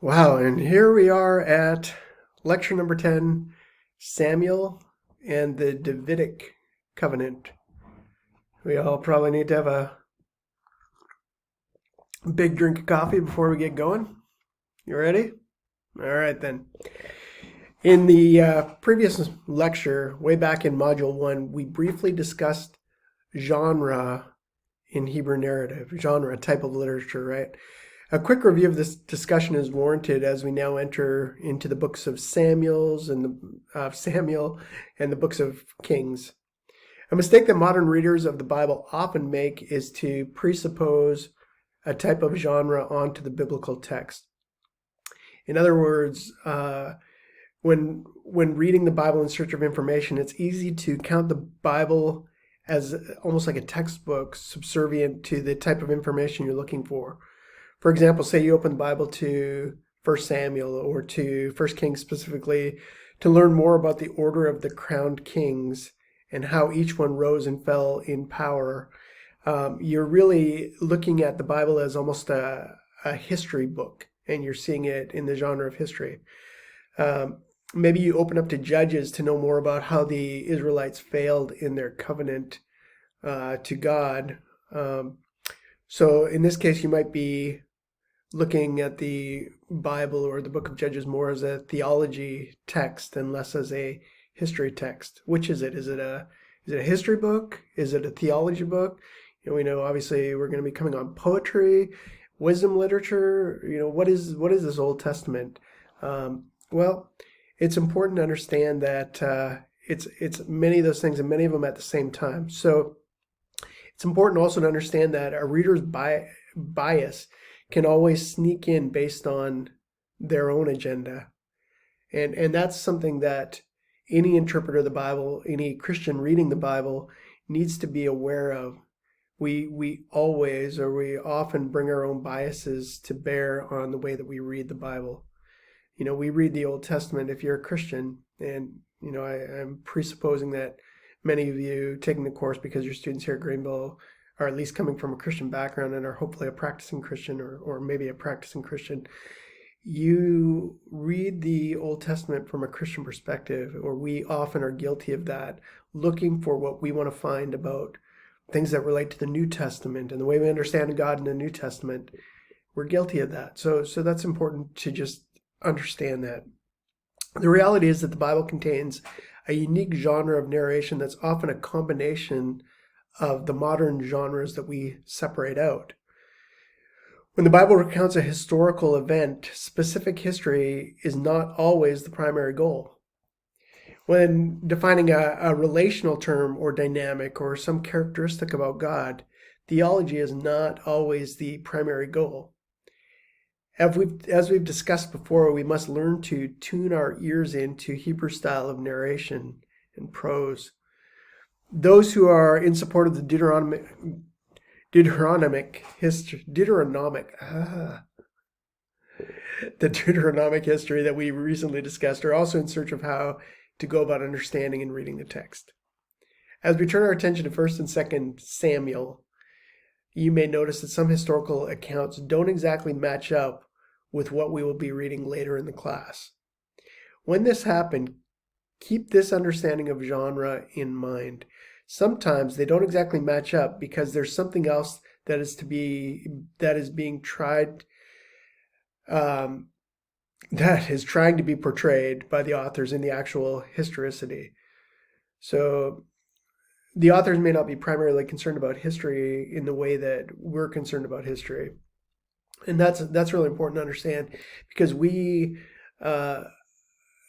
Wow, and here we are at lecture number 10, Samuel and the Davidic covenant. We all probably need to have a big drink of coffee before we get going. You ready? All right, then. In the previous lecture, way back in Module 1, we briefly discussed genre in Hebrew narrative, genre, type of literature, right? A quick review of this discussion is warranted as we now enter into the books of Samuel and the books of Kings. A mistake that modern readers of the Bible often make is to presuppose a type of genre onto the biblical text. In other words, when reading the Bible in search of information, it's easy to count the Bible as almost like a textbook subservient to the type of information you're looking for. For example, say you open the Bible to 1 Samuel or to 1 Kings specifically to learn more about the order of the crowned kings and how each one rose and fell in power. You're really looking at the Bible as almost a history book, and you're seeing it in the genre of history. Maybe you open up to Judges to know more about how the Israelites failed in their covenant to God. So in this case, you might be looking at the Bible or the book of Judges more as a theology text and less as a history text. Which is it? Is it a history book? Is it a theology book? We know obviously we're going to be coming on poetry, wisdom literature. What is this Old Testament? Well, it's important to understand that it's many of those things and many of them at the same time. So it's important also to understand that a reader's bias can always sneak in based on their own agenda. And that's something that any interpreter of the Bible, any Christian reading the Bible needs to be aware of. We often bring our own biases to bear on the way that we read the Bible. We read the Old Testament if you're a Christian, and I'm presupposing that many of you taking the course because you're students here at Greenville are at least coming from a Christian background and are hopefully a practicing Christian or maybe a practicing Christian. You read the Old Testament from a Christian perspective, or we often are guilty of that, looking for what we want to find about things that relate to the New Testament and the way we understand God in the New Testament. We're guilty of that. So that's important to just understand that. The reality is that the Bible contains a unique genre of narration that's often a combination of the modern genres that we separate out. When the Bible recounts a historical event, specific history is not always the primary goal. When defining a relational term or dynamic or some characteristic about God, theology is not always the primary goal. As we've discussed before, we must learn to tune our ears into Hebrew style of narration and prose. Those who are in support of the Deuteronomic history that we recently discussed are also in search of how to go about understanding and reading the text. As we turn our attention to 1 and 2 Samuel, you may notice that some historical accounts don't exactly match up with what we will be reading later in the class. When this happens, keep this understanding of genre in mind. Sometimes they don't exactly match up because there's something else that is being tried, that is trying to be portrayed by the authors in the actual historicity. So the authors may not be primarily concerned about history in the way that we're concerned about history. And that's really important to understand, because we,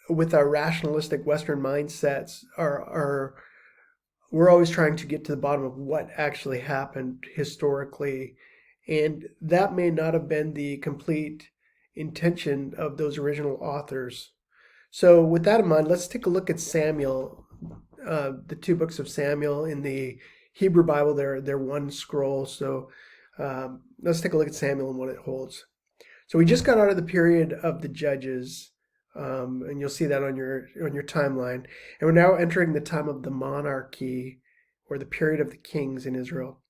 with our rationalistic Western mindsets, we're always trying to get to the bottom of what actually happened historically. And that may not have been the complete intention of those original authors. So with that in mind, let's take a look at Samuel, the two books of Samuel in the Hebrew Bible. They're one scroll. So let's take a look at Samuel and what it holds. So we just got out of the period of the Judges, and you'll see that on your timeline. And we're now entering the time of the monarchy, or the period of the kings in Israel.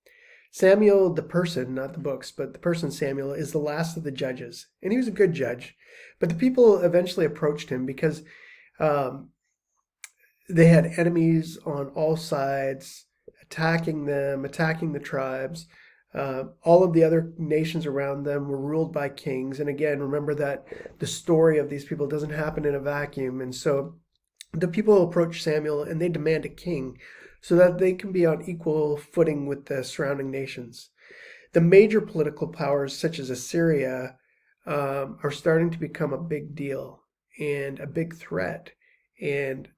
Samuel, the person, not the books, but the person Samuel, is the last of the judges. And he was a good judge. But the people eventually approached him because um, they had enemies on all sides, attacking them, attacking the tribes. All of the other nations around them were ruled by kings. And again, remember that the story of these people doesn't happen in a vacuum. And so the people approach Samuel and they demand a king so that they can be on equal footing with the surrounding nations. The major political powers, such as Assyria, are starting to become a big deal and a big threat. And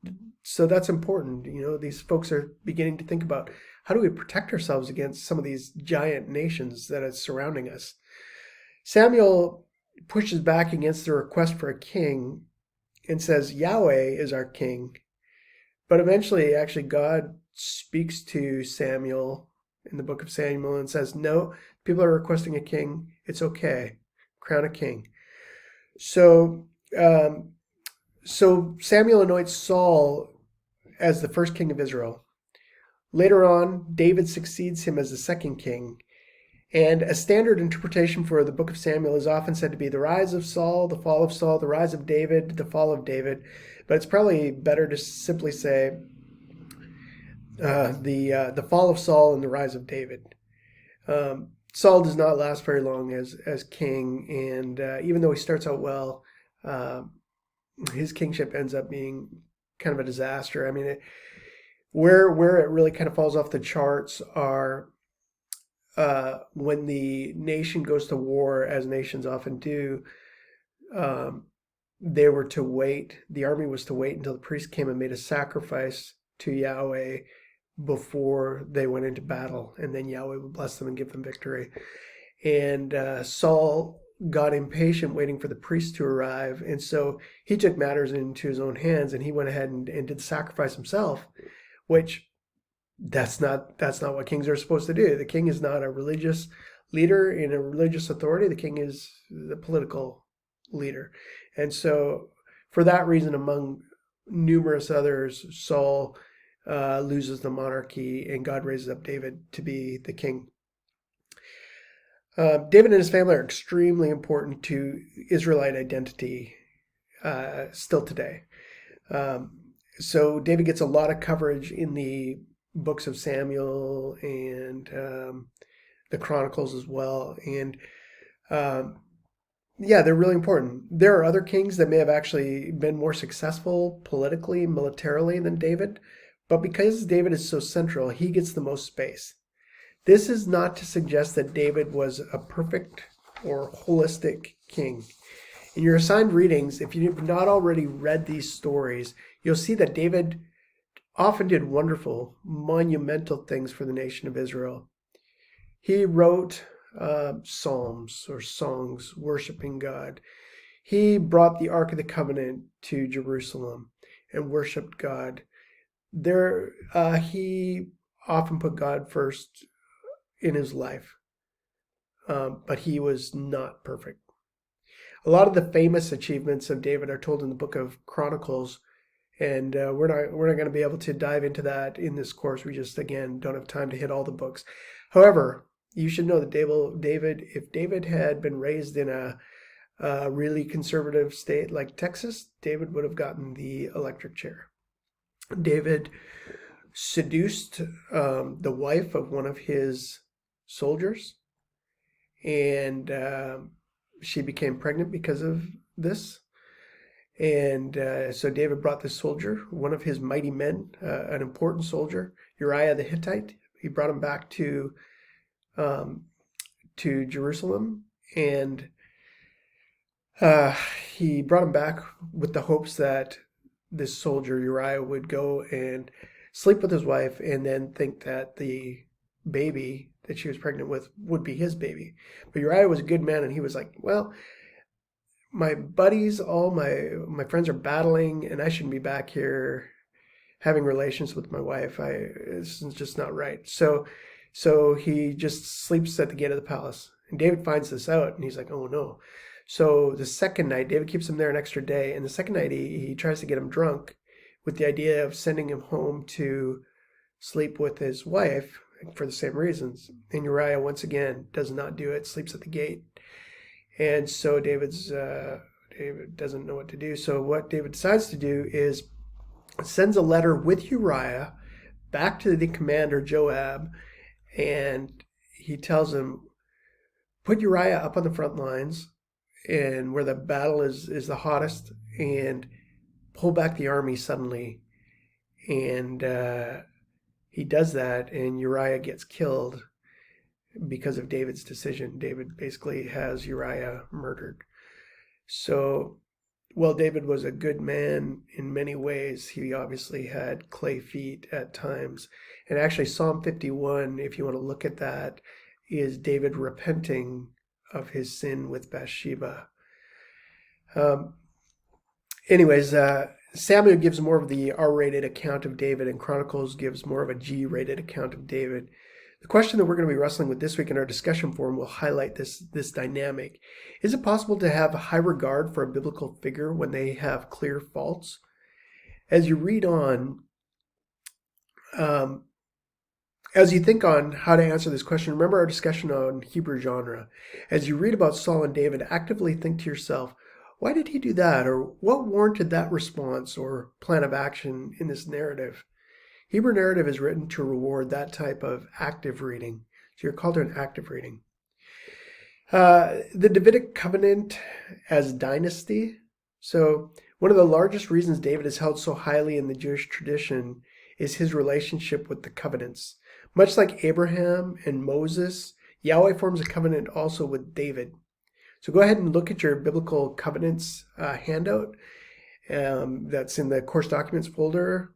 so that's important. These folks are beginning to think about, how do we protect ourselves against some of these giant nations that are surrounding us? Samuel pushes back against the request for a king and says, Yahweh is our king. But eventually, actually, God speaks to Samuel in the book of Samuel and says, no, people are requesting a king. It's okay. Crown a king. So Samuel anoints Saul as the first king of Israel. Later on, David succeeds him as the second king. And a standard interpretation for the book of Samuel is often said to be the rise of Saul, the fall of Saul, the rise of David, the fall of David. But it's probably better to simply say the fall of Saul and the rise of David. Saul does not last very long as king, and even though he starts out well, his kingship ends up being kind of a disaster. I mean, where it really kind of falls off the charts are when the nation goes to war, as nations often do. They were to wait. The army was to wait until the priest came and made a sacrifice to Yahweh before they went into battle, and then Yahweh would bless them and give them victory. And Saul got impatient waiting for the priest to arrive, and so he took matters into his own hands, and he went ahead and did the sacrifice himself, which that's not what kings are supposed to do. The king is not a religious leader in a religious authority. The king is the political leader. And so for that reason, among numerous others, Saul loses the monarchy, and God raises up David to be the king. David and his family are extremely important to Israelite identity still today. So David gets a lot of coverage in the books of Samuel and the Chronicles as well. And they're really important. There are other kings that may have actually been more successful politically, militarily than David. But because David is so central, he gets the most space. This is not to suggest that David was a perfect or holistic king. In your assigned readings, if you have not already read these stories, you'll see that David often did wonderful, monumental things for the nation of Israel. He wrote psalms or songs worshiping God. He brought the Ark of the Covenant to Jerusalem and worshiped God. He often put God first in his life, but he was not perfect. A lot of the famous achievements of David are told in the book of Chronicles, and we're not going to be able to dive into that in this course. We just, again, don't have time to hit all the books. However, you should know that if David had been raised in a really conservative state like Texas, David would have gotten the electric chair. David seduced the wife of one of his soldiers, and she became pregnant because of this. And so David brought this soldier, one of his mighty men, an important soldier, Uriah the Hittite. He brought him back to Jerusalem, and he brought him back with the hopes that this soldier Uriah would go and sleep with his wife and then think that the baby that she was pregnant with would be his baby. But Uriah was a good man, and he was like, well, my buddies, all my friends are battling, and I shouldn't be back here having relations with my wife. This is just not right. So he just sleeps at the gate of the palace. And David finds this out, and he's like, oh no. So the second night, David keeps him there an extra day, and the second night he tries to get him drunk with the idea of sending him home to sleep with his wife, for the same reasons. And Uriah, once again, does not do it, sleeps at the gate. And so David doesn't know what to do. So what David decides to do is sends a letter with Uriah back to the commander Joab, and he tells him, put Uriah up on the front lines and where the battle is the hottest, and pull back the army suddenly. And he does that, and Uriah gets killed because of David's decision. David basically has Uriah murdered. So, while David was a good man in many ways, he obviously had clay feet at times. And actually, Psalm 51, if you want to look at that, is David repenting of his sin with Bathsheba. Samuel gives more of the R-rated account of David, and Chronicles gives more of a G-rated account of David. The question that we're going to be wrestling with this week in our discussion forum will highlight this dynamic. Is it possible to have a high regard for a biblical figure when they have clear faults? As you read on, as you think on how to answer this question, remember our discussion on Hebrew genre. As you read about Saul and David, actively think to yourself, why did he do that? Or what warranted that response or plan of action in this narrative? Hebrew narrative is written to reward that type of active reading. So you're called to an active reading. The Davidic covenant as dynasty. So one of the largest reasons David is held so highly in the Jewish tradition is his relationship with the covenants. Much like Abraham and Moses, Yahweh forms a covenant also with David. So go ahead and look at your biblical covenants handout that's in the course documents folder,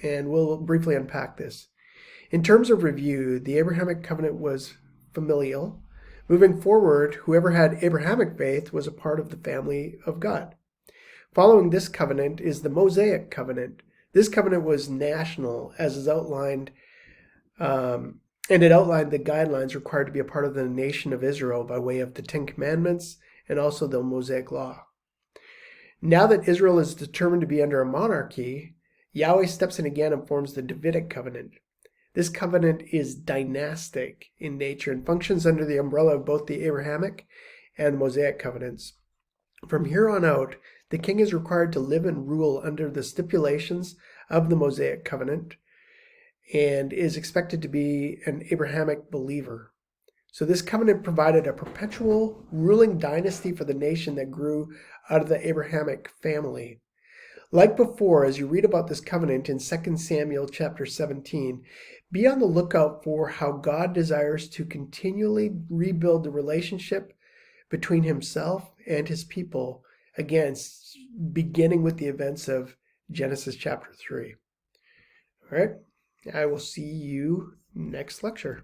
and we'll briefly unpack this. In terms of review, the Abrahamic covenant was familial. Moving forward, whoever had Abrahamic faith was a part of the family of God. Following this covenant is the Mosaic covenant. This covenant was national, as is outlined, and it outlined the guidelines required to be a part of the nation of Israel by way of the Ten Commandments and also the Mosaic Law. Now that Israel is determined to be under a monarchy, Yahweh steps in again and forms the Davidic covenant. This covenant is dynastic in nature and functions under the umbrella of both the Abrahamic and the Mosaic covenants. From here on out, the king is required to live and rule under the stipulations of the Mosaic covenant and is expected to be an Abrahamic believer. So this covenant provided a perpetual ruling dynasty for the nation that grew out of the Abrahamic family. Like before, as you read about this covenant in 2 Samuel chapter 17, be on the lookout for how God desires to continually rebuild the relationship between himself and his people, again, beginning with the events of Genesis chapter 3. All right, I will see you next lecture.